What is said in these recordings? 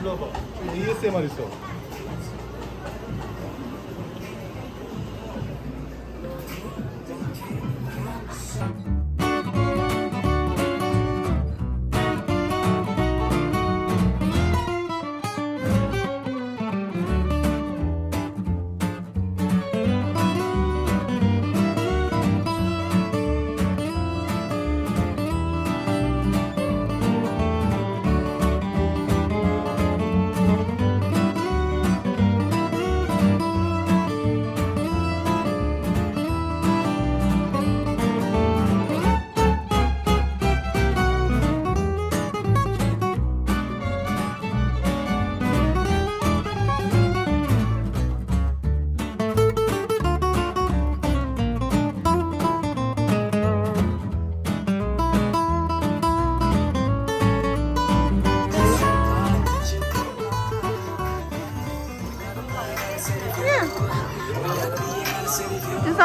일로 와봐. ASMR 있어.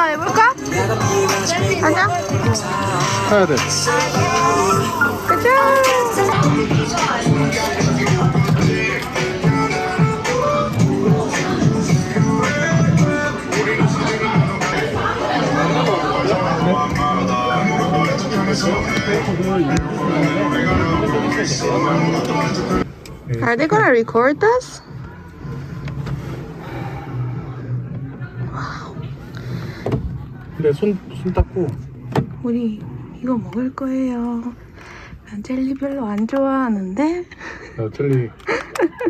해볼까? 가자. 해야 돼. Are they gonna record us? 근데 손 닦고. 우리 이거 먹을 거예요. 난 젤리 별로 안 좋아하는데. 나 젤리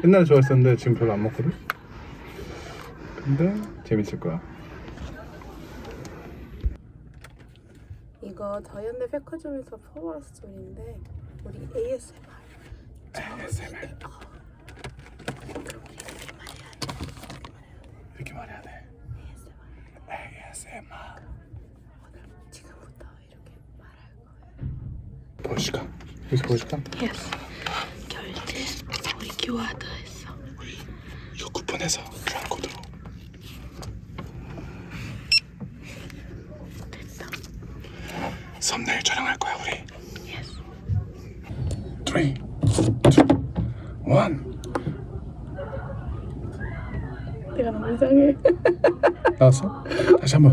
옛날에 좋아했었는데 지금 별로 안 먹거든. 근데 재밌을 거야. 이거 더현대 백화점에서 퍼버렸 소리인데 우리 ASMR. 이렇게 말해야 돼. ASMR. 오늘 지금부터 이렇게 말할 거예요. 보여줄까? 여기서 보여줄까? Yes. 결제 우리 QR도 했어. 우리 이거 쿠폰에서 QR코드로. 됐어. 썸네일 촬영할 거야 우리. Yes. 3, 2, 1. 내가 너무 이상해. 나왔어? 다시 한번.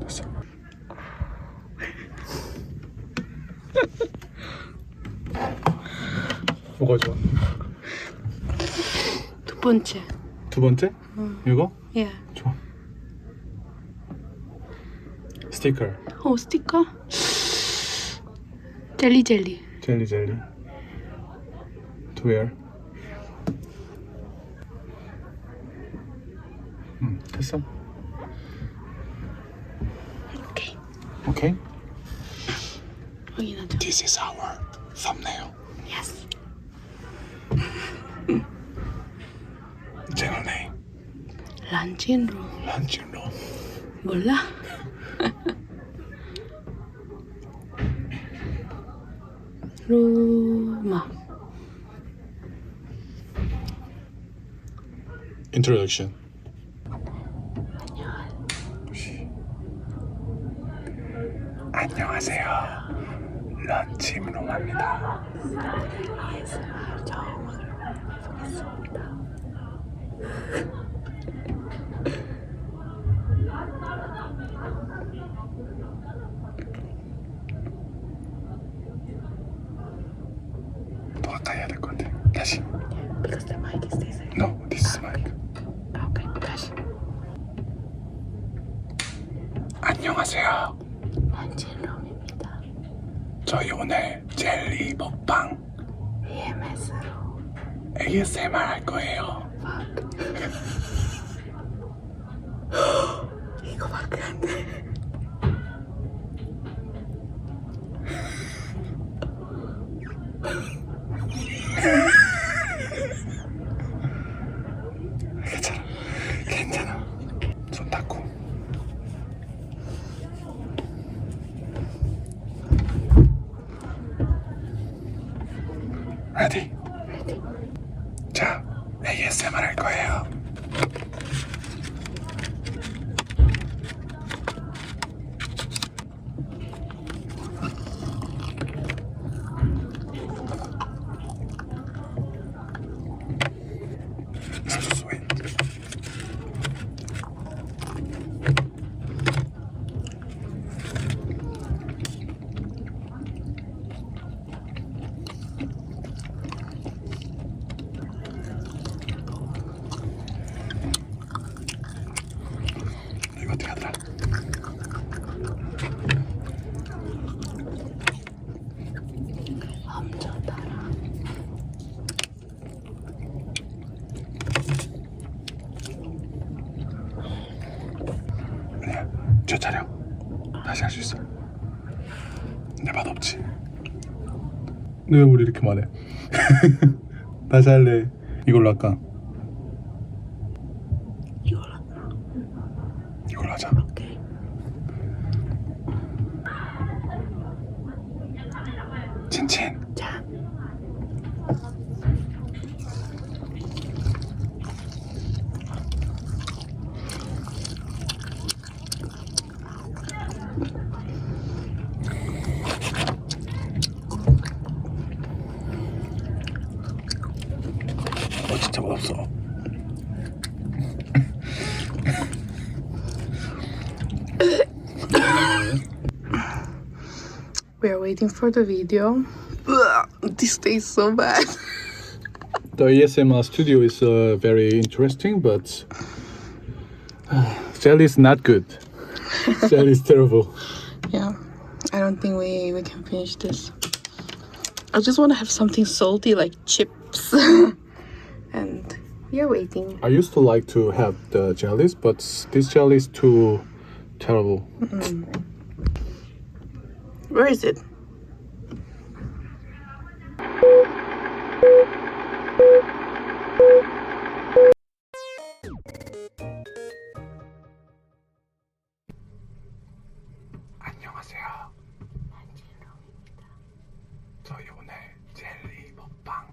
됐어. 뭐가 좋아? 두 번째. 두 번째? 이거? 예. 좋아. 스티커. 스티커? 젤리. 젤리. To wear. 됐어. 오케이. 오케이. 확인하자. This is our thumbnail. Yes. 채널 네임. 런치인로마. 몰라? 로마. Introduction. 안녕하세요. 런치인로마입니다. 처음으로 소개했습니다. 더 가까이 해야 될 것 같아. 다시. Because the mic is this. No, this is mic. 오케이, 다시. 안녕하세요. 런치인롬입니다. 저희 오늘 젤리 먹방 EMS로 ASMR 할 거예요. 이거밖에 안 돼. 괜찮아. 손 닦고. Ready? 자, ASMR 할 거예요. 재촬영 다시 할 수 있어. 내 맛 없지. 왜 우리 이렇게 말해? 다시 할래. 이걸로 할까? 이걸로 하자. 오케이. 친친. 자. 진짜 맛없어. We are waiting for the video. Ugh, this tastes so bad. The ASMR studio is very interesting, but jelly is not good. Jelly is terrible. Yeah, I don't think we can finish this. I just want to have something salty like chips. And we are waiting. I used to like to have the jellies, but this jelly is too terrible. Where is it? 안녕하세요. 런치인로마입니다. 저희 오늘 젤리 먹방.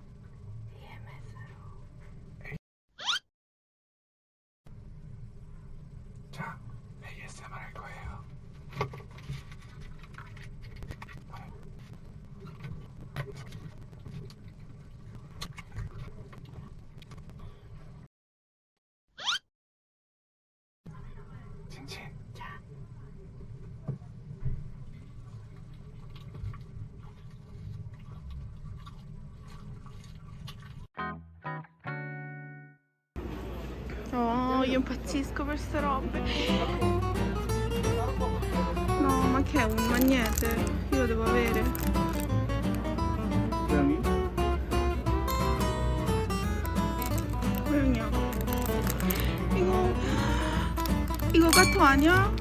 자, ASMR 할 거예요. 친친. 자. Oh, io impazzisco per ste robe. No, ma che è un magnete? Io lo devo avere. 고양이? 고양이야. 이거 가토 아니야?